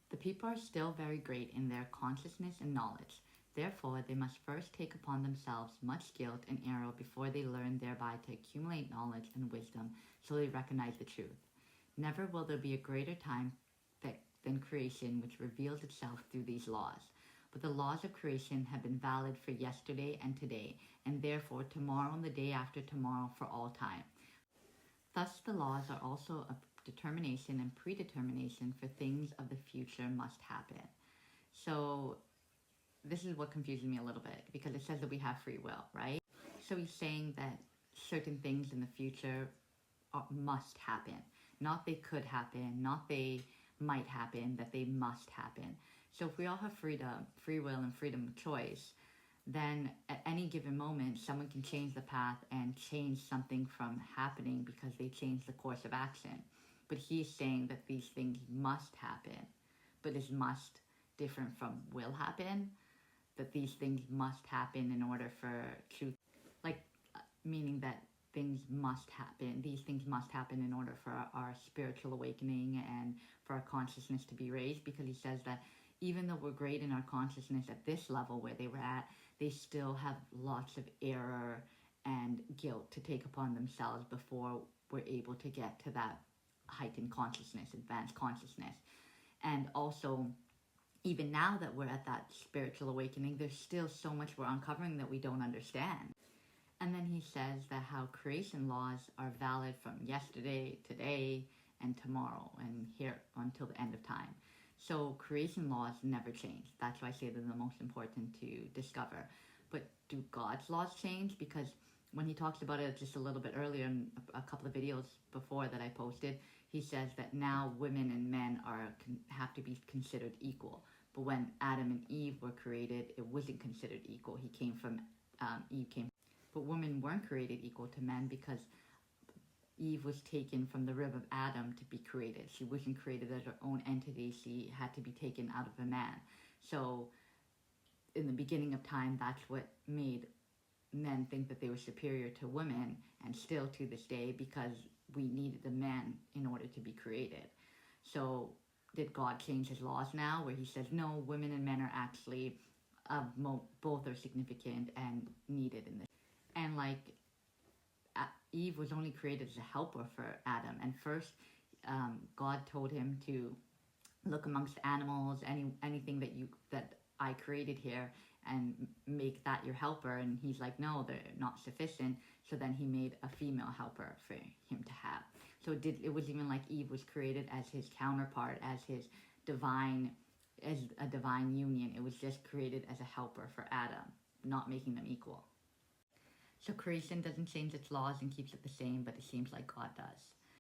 The people are still very great in their consciousness and knowledge. Therefore, they must first take upon themselves much guilt and error before they learn thereby to accumulate knowledge and wisdom so they recognize the truth. Never will there be a greater time than creation which reveals itself through these laws. But the laws of creation have been valid for yesterday and today, and therefore tomorrow and the day after tomorrow for all time. Thus the laws are also a determination and predetermination for things of the future must happen. So this is what confuses me a little bit, because it says that we have free will, right? So he's saying that certain things in the future must happen. Not they could happen, not they might happen, that they must happen. So if we all have freedom, free will and freedom of choice, then at any given moment, someone can change the path and change something from happening because they changed the course of action. But he's saying that these things must happen. But is must different from will happen? That these things must happen in order for truth, like meaning that things must happen. These things must happen in order for our spiritual awakening and for our consciousness to be raised, because he says that even though we're great in our consciousness at this level where they were at, they still have lots of error and guilt to take upon themselves before we're able to get to that heightened consciousness, advanced consciousness. And also, even now that we're at that spiritual awakening, there's still so much we're uncovering that we don't understand. And then he says that how creation laws are valid from yesterday, today, and tomorrow, and here until the end of time. So creation laws never change. That's why I say they're the most important to discover. But do God's laws change? Because when he talks about it just a little bit earlier in a couple of videos before that I posted, he says that now women and men have to be considered equal. But when Adam and Eve were created, it wasn't considered equal. Eve came. But women weren't created equal to men because Eve was taken from the rib of Adam to be created. She wasn't created as her own entity. She had to be taken out of a man. So in the beginning of time, that's what made men think that they were superior to women, and still to this day, because we needed the man in order to be created. So did God change his laws now where he says, no, women and men are actually, both are significant and needed in this? And like, Eve was only created as a helper for Adam. And first, God told him to look amongst animals, anything that I created here, and make that your helper. And he's like, no, they're not sufficient. So then he made a female helper for him to have. So it was even like Eve was created as his counterpart, as a divine union. It was just created as a helper for Adam, not making them equal. So creation doesn't change its laws and keeps it the same, but it seems like God does.